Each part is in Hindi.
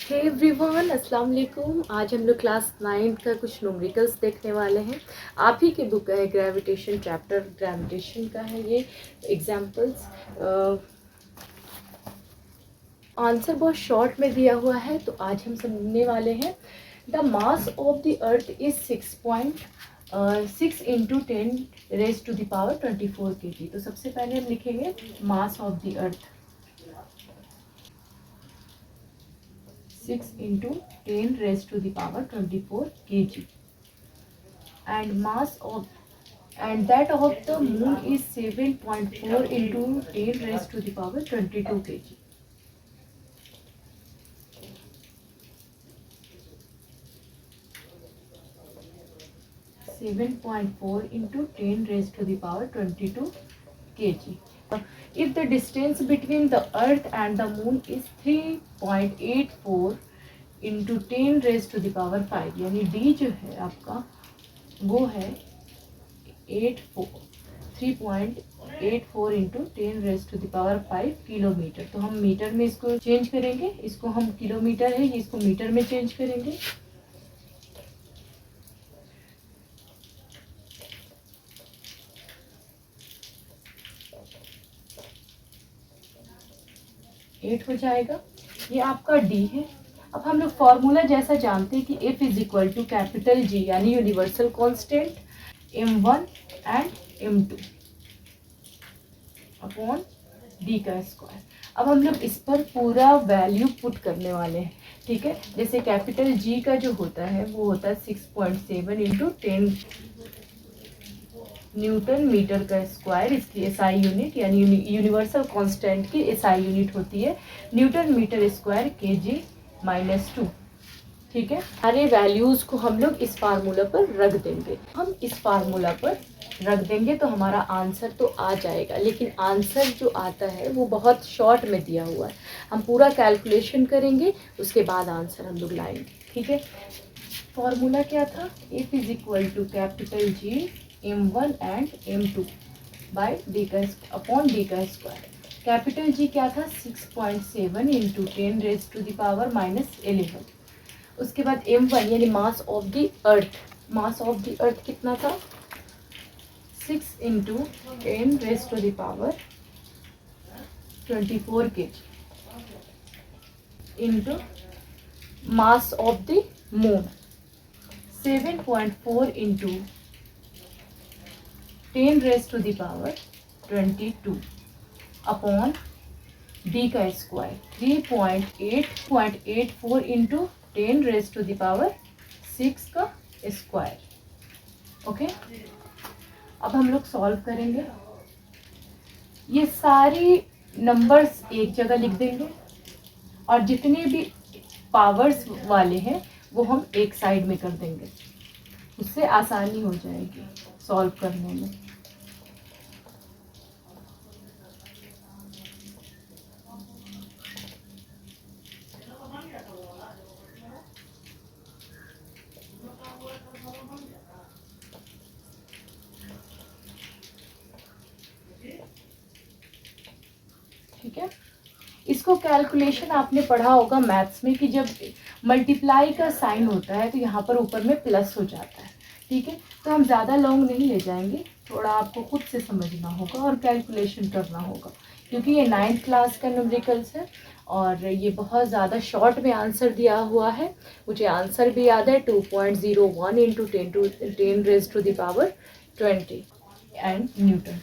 हे एवरीवन, अस्सलाम वालेकुम। आज हम लोग क्लास 9 का कुछ न्यूमेरिकल्स देखने वाले हैं। आप ही की बुक है ग्रेविटेशन, चैप्टर ग्रेविटेशन का है ये। एग्जांपल्स आंसर बहुत शॉर्ट में दिया हुआ है, तो आज हम समझने वाले हैं। The mass of the earth is 6.6 into 10 raised to the power 24 kg। तो सबसे पहले हम लिखेंगे मास of the earth 6 into 10 raised to the power 24 kg, and that of the moon is 7.4 into 10 raised to the power 22 kg. 7.4 into 10 raised to the power 22 kg. If the distance between the earth and the moon is 3.84 into 10 raised to the power 5, यानी d जो है आपका वो है 3.84 into 10 raise to the power 5 kilometre. तो हम मीटर में इसको चेंज करेंगे, इसको हम किलोमीटर है, इसको मीटर में चेंज करेंगे। एट हो जाएगा, ये आपका डी है। अब हम लोग फॉर्मूला जैसा जानते हैं कि F is equal to capital G यानी universal constant m1 and m2 upon D का स्क्वायर। अब हम लोग इस पर पूरा वैल्यू पुट करने वाले हैं, ठीक है। जैसे कैपिटल जी का जो होता है वो होता है 6.7 इंटू 10 न्यूटन मीटर का स्क्वायर। इसकी एसआई यूनिट यानी यूनिवर्सल कांस्टेंट की एसआई यूनिट होती है न्यूटन मीटर स्क्वायर kg-2, ठीक है। सारे वैल्यूज को हम लोग इस फार्मूला पर रख देंगे। हम इस फार्मूला पर रख देंगे तो हमारा आंसर तो आ जाएगा, लेकिन आंसर जो आता है वो बहुत शॉर्ट में दिया हुआ है। हम पूरा कैलकुलेशन करेंगे, उसके बाद आंसर हम लोग लाएंगे, ठीक है। फॉर्मूला क्या था? F is equal to capital G m1 and m2 by D का अपॉन डी का स्क्वायर। कैपिटल जी क्या था? 6.7 into 10 raise to the power -11। उसके बाद m1 यानी mass of the earth, mass of the earth कितना था? 6 into 10 raise to the power 24 kg into mass of the moon 7.4 into 10 raise to the power 22 upon D का square 3.84 into 10 raise to the power 6 का स्क्वायर। ओके, अब हम लोग सॉल्व करेंगे। ये सारी नंबर्स एक जगह लिख देंगे और जितने भी पावर्स वाले हैं वो हम एक साइड में कर देंगे, उससे आसानी हो जाएगी सॉल्व करने में। ठीक है, इसको कैलकुलेशन आपने पढ़ा होगा मैथ्स में कि जब मल्टीप्लाई का साइन होता है तो यहाँ पर ऊपर में प्लस हो जाता है, ठीक है। तो हम ज़्यादा लॉन्ग नहीं ले जाएंगे, थोड़ा आपको खुद से समझना होगा और कैलकुलेशन करना होगा, क्योंकि ये 9th क्लास का न्यूमेरिकल्स है और ये बहुत ज़्यादा शॉर्ट में आंसर दिया हुआ है। मुझे आंसर भी याद है 2.01 into 10 raise to the power 20 and newton.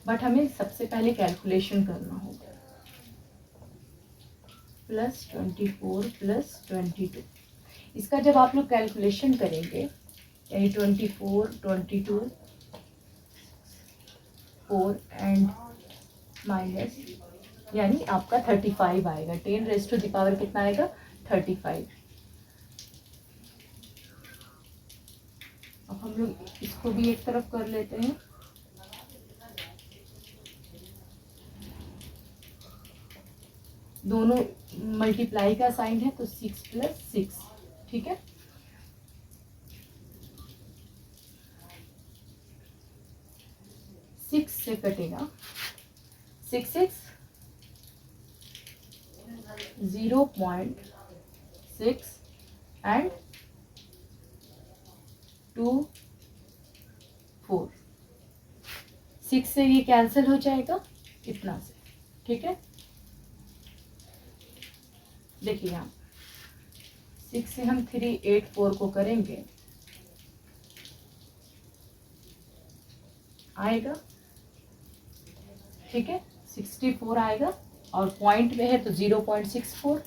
But हमें सबसे पहले कैलकुलेशन करना होगा। +24 + 22, इसका जब आप लोग कैलकुलेशन करेंगे यानी 24, 22, 4 एंड माइनस यानी आपका 35 आएगा। 10 रेज टू द पावर कितना आएगा? 35। अब हम लोग इसको भी एक तरफ कर लेते हैं। दोनों मल्टीप्लाई का साइन है तो 6 + 6, ठीक है। सिक्स से कटेगा 6 6 0.6 6 एंड 2 4, 6 से ये कैंसिल हो जाएगा इतना से, ठीक है। देखिए यहाँ 6 से हम 3 8 4 को करेंगे, आएगा, ठीक है, 64 आएगा और पॉइंट में है तो 0.64।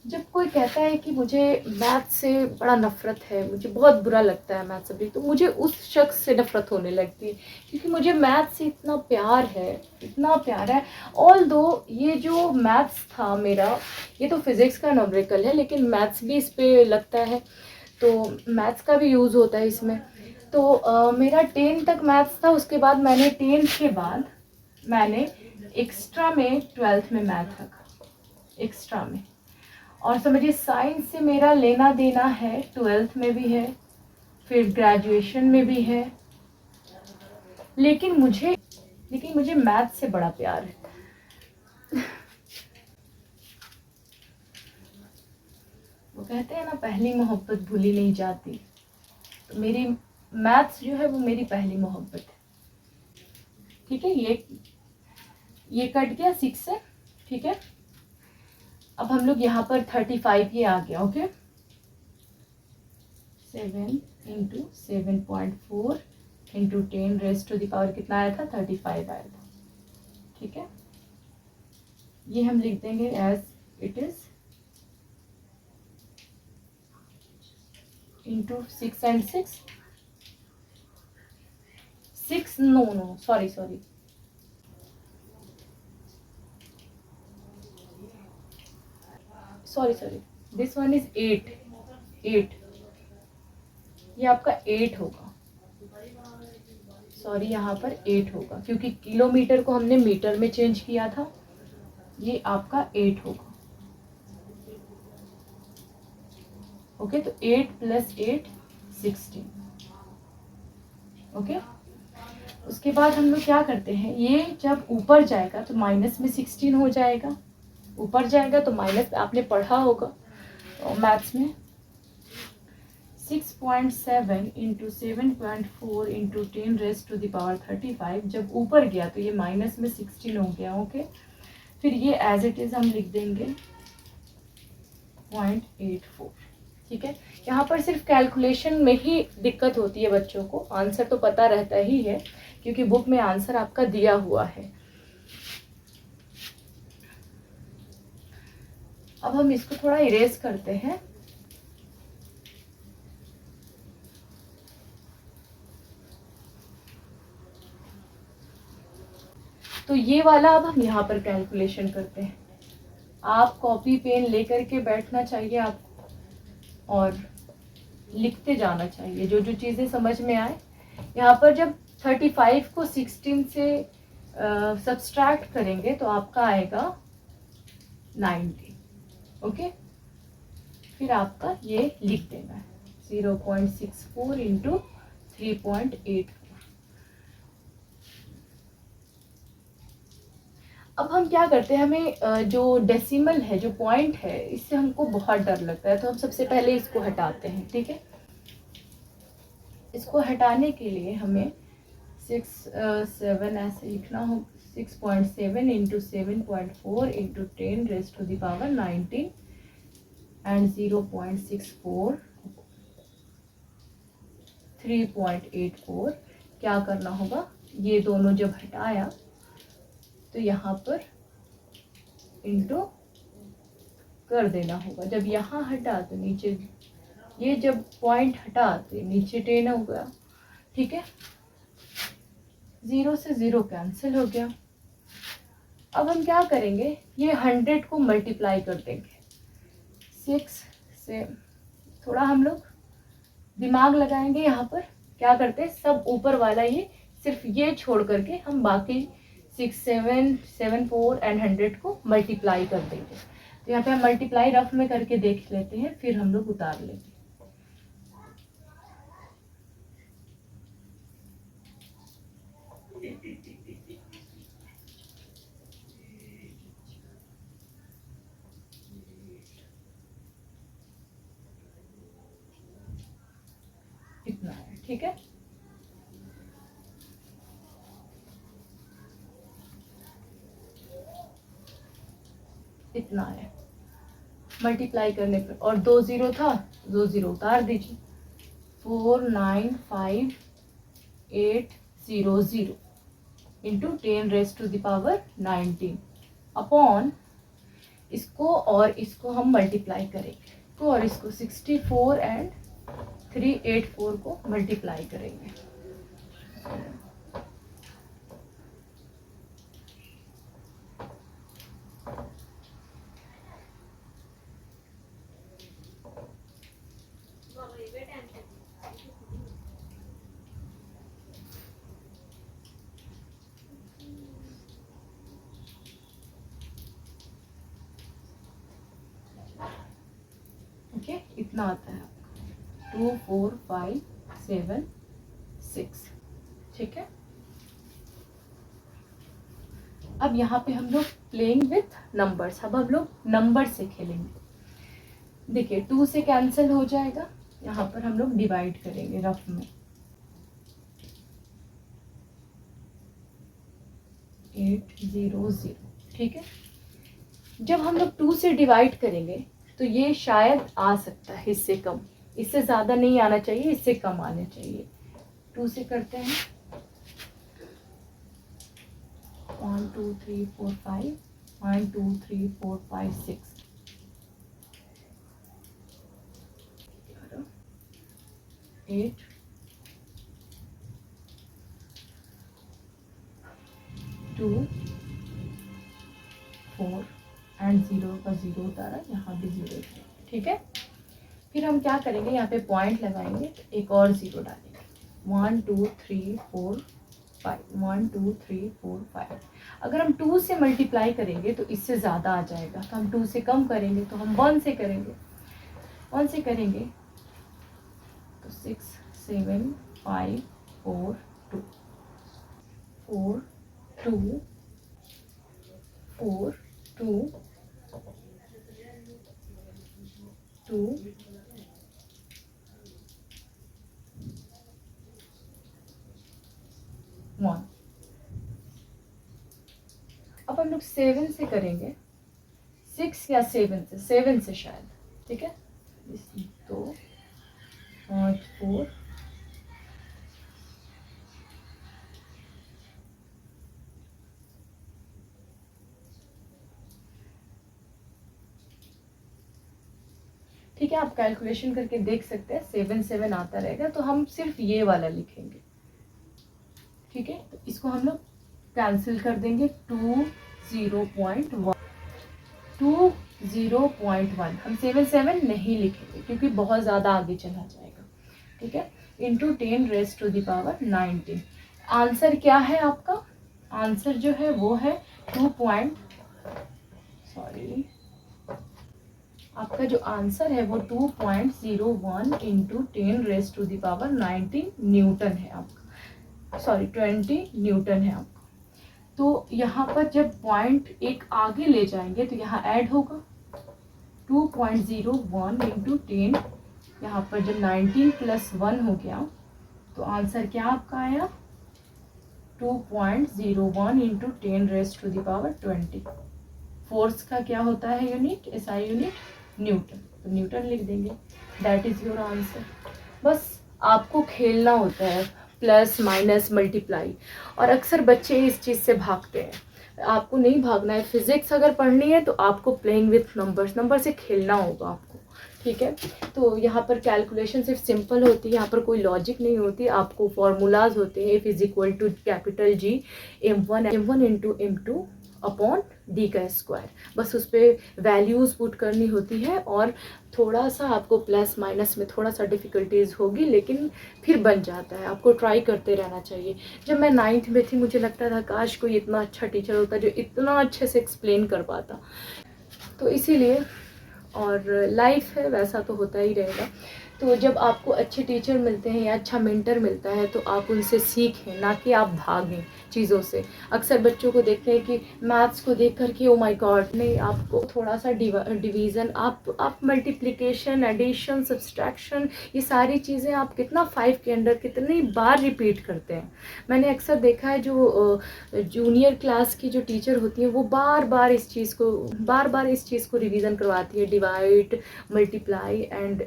जब कोई कहता है कि मुझे मैथ से बड़ा नफरत है, मुझे बहुत बुरा लगता है मैथ सब्जेक्ट, तो मुझे उस शख्स से नफरत होने लगती है, क्योंकि मुझे मैथ से इतना प्यार है, इतना प्यार है। ऑल दो ये जो मैथ्स था मेरा, ये तो फिज़िक्स का न्यूमेरिकल है, लेकिन मैथ्स भी इस पे लगता है, तो मैथ्स का भी यूज़ होता है इसमें। तो मेरा 10 तक मैथ्स था, उसके बाद मैंने 10th के बाद मैंने एक्स्ट्रा में 12th में मैथ रखा, एक्स्ट्रा में। और समझिए साइंस से मेरा लेना देना है, 12th में भी है, फिर ग्रेजुएशन में भी है, लेकिन मुझे मैथ से बड़ा प्यार है। वो कहते हैं ना, पहली मोहब्बत भूली नहीं जाती, तो मेरी मैथ्स जो है वो मेरी पहली मोहब्बत है, ठीक है। ये कट गया 6 से, ठीक है। अब हम लोग यहाँ पर 35 ये आ गया, okay. 7 into 7.4 into 10 raise to the power कितना आया था, 35 आया था, ठीक है। ये हम लिख देंगे as it is into 6 and 6, no sorry this one is 8, ये आपका 8 होगा, सॉरी यहाँ पर 8 होगा, क्योंकि किलोमीटर को हमने मीटर में चेंज किया था, ये आपका 8 होगा, ओके। तो 8 + 8 16, ओके। उसके बाद हम लोग क्या करते हैं, ये जब ऊपर जाएगा तो माइनस में 16 हो जाएगा, ऊपर जाएगा तो माइनस, आपने पढ़ा होगा मैथ्स में। 6.7 into 7.4 into 10 raise to the power 35, जब ऊपर गया तो ये माइनस में 16 हो गया, ओके। फिर ये एज इट इज़ हम लिख देंगे 0.84, ठीक है। यहाँ पर सिर्फ कैलकुलेशन में ही दिक्कत होती है बच्चों को, आंसर तो पता रहता ही है, क्योंकि बुक में आंसर आपका दिया हुआ है। अब हम इसको थोड़ा इरेज करते हैं, तो ये वाला अब हम यहाँ पर कैलकुलेशन करते हैं। आप कॉपी पेन लेकर के बैठना चाहिए आपको और लिखते जाना चाहिए जो जो चीज़ें समझ में आए। यहाँ पर जब 35 को 16 से सब्सट्रैक्ट करेंगे तो आपका आएगा 90, ओके। फिर आपका ये लिख देना है 0.64 इंटू 3.84। अब हम क्या करते हैं, हमें जो डेसिमल है, जो पॉइंट है, इससे हमको बहुत डर लगता है, तो हम सबसे पहले इसको हटाते हैं, ठीक है। इसको हटाने के लिए हमें 7 ऐसे लिखना हो, 6.7 into 7.4 into 10 raise to the power 19 and 0.64 3.84। क्या करना होगा, ये दोनों जब हटाया तो यहाँ पर इंटू कर देना होगा, जब यहाँ हटा तो नीचे, ये जब पॉइंट हटा तो नीचे 10 हो गया, ठीक है। 0 से 0 कैंसिल हो गया। अब हम क्या करेंगे, ये 100 को मल्टीप्लाई कर देंगे 6 से, थोड़ा हम लोग दिमाग लगाएंगे। यहाँ पर क्या करते हैं, सब ऊपर वाला ये सिर्फ ये छोड़ करके हम बाकी 6 7 7 4 एंड 100 को मल्टीप्लाई कर देंगे। तो यहाँ पे हम मल्टीप्लाई रफ में करके देख लेते हैं, फिर हम लोग उतार लेंगे। इतना है, ठीक है। इतना है मल्टीप्लाई करने पे, और 2 0 था, 2 0 उतार दीजिए। 495,800 इंटू 10⁻⁹ अपॉन इसको और इसको हम मल्टीप्लाई करेंगे, तो और इसको 64 एंड 384 को मल्टीप्लाई करेंगे। ओके, इतना आता है आपका 24576, ठीक है। अब यहाँ पे हम लोग प्लेइंग विथ नंबर्स, अब हम लोग नंबर से खेलेंगे। देखिए 2 से कैंसिल हो जाएगा, यहाँ पर हम लोग डिवाइड करेंगे रफ में। 800, ठीक है। जब हम लोग 2 से डिवाइड करेंगे तो ये शायद आ सकता है इससे कम, इससे ज़्यादा नहीं आना चाहिए, इससे कम आना चाहिए। 2 से करते हैं 1 2 3 4 5, 1 2 3 4 5 6, 8 2 4 एंड 0 का 0 उतारा, यहाँ भी 0, ठीक है। फिर हम क्या करेंगे, यहाँ पे पॉइंट लगाएंगे, एक और 0 डालेंगे। 1 2 3 4 5, 1 2 3 4 5। अगर हम 2 से मल्टीप्लाई करेंगे तो इससे ज़्यादा आ जाएगा, तो हम 2 से कम करेंगे तो हम 1 से करेंगे। 1 से करेंगे तो 6 7 5 4 2 4 2 4 2 2 1। अब हम लोग 7 से करेंगे, 6 या 7 से शायद, ठीक है। 2 5 4 ठीक है। आप कैलकुलेशन करके देख सकते हैं, 7 7 आता रहेगा, तो हम सिर्फ ये वाला लिखेंगे, ठीक है। तो इसको हम लोग कैंसिल कर देंगे। 2 0.1 हम 7 7 नहीं लिखेंगे क्योंकि बहुत ज़्यादा आगे चला जाएगा, ठीक है। इंटू 10⁻⁹ आंसर क्या है आपका? आंसर जो है वो है आपका जो आंसर है वो 2.01 इंटू 10⁻⁹ न्यूटन है आपका, 20 न्यूटन है आपका। तो यहाँ पर जब पॉइंट एक आगे ले जाएंगे तो यहाँ ऐड होगा 2.01 इंटू 10, यहाँ पर जब 19 + 1 हो गया तो आंसर क्या आपका आया 2.01 इंटू 10⁻20। फोर्स का क्या होता है यूनिट, एसआई यूनिट न्यूटन, तो न्यूटन लिख देंगे। That is your answer. बस आपको खेलना होता है, प्लस माइनस मल्टीप्लाई, और अक्सर बच्चे इस चीज़ से भागते हैं। आपको नहीं भागना है। फिजिक्स अगर पढ़नी है तो आपको प्लेइंग विथ नंबर से खेलना होगा आपको, ठीक है। तो यहाँ पर कैलकुलेशन सिर्फ सिंपल होती है, यहाँ पर कोई लॉजिक नहीं होती। आपको फॉर्मूलाज होते हैं, F = G m1 into m2 upon d का स्क्वायर। बस उस पर वैल्यूज़ पुट करनी होती है, और थोड़ा सा आपको प्लस माइनस में थोड़ा सा डिफ़िकल्टीज होगी, लेकिन फिर बन जाता है। आपको ट्राई करते रहना चाहिए। जब मैं 9th में थी मुझे लगता था काश कोई इतना अच्छा टीचर होता जो इतना अच्छे से एक्सप्लेन कर पाता। तो इसीलिए, और लाइफ है, वैसा तो होता ही रहेगा। तो जब आपको अच्छे टीचर मिलते हैं या अच्छा मेंटर मिलता है तो आप उनसे सीखें, ना कि आप भागें चीज़ों से। अक्सर बच्चों को देखते हैं कि मैथ्स को देख कर के ओ माय गॉड, नहीं, आपको थोड़ा सा डिवीज़न, आप मल्टीप्लिकेशन, एडिशन, सब्सट्रैक्शन, ये सारी चीज़ें आप कितना 5 के अंदर कितनी बार रिपीट करते हैं। मैंने अक्सर देखा है जो जूनियर क्लास की जो टीचर होती हैं वो बार बार इस चीज़ को रिवीजन करवाती है, divide, multiply and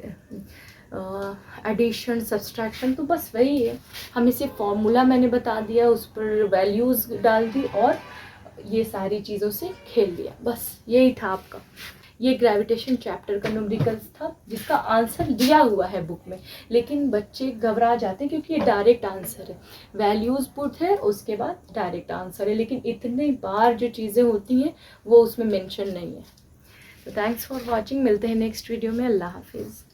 addition, subtraction. तो बस वही है, हमें सिर्फ फॉर्मूला मैंने बता दिया, उस पर वैल्यूज़ डाल दी और ये सारी चीज़ों से खेल लिया, बस यही था आपका। ये ग्रेविटेशन चैप्टर का न्यूमेरिकल्स था जिसका आंसर दिया हुआ है बुक में, लेकिन बच्चे घबरा जाते हैं क्योंकि ये डायरेक्ट आंसर है, वैल्यूज़ पुट है उसके बाद डायरेक्ट आंसर है, लेकिन इतने बार जो चीज़ें होती हैं वो उसमें मेंशन नहीं है। तो थैंक्स फॉर वॉचिंग, मिलते हैं नेक्स्ट वीडियो में। अल्लाह हाफिज़।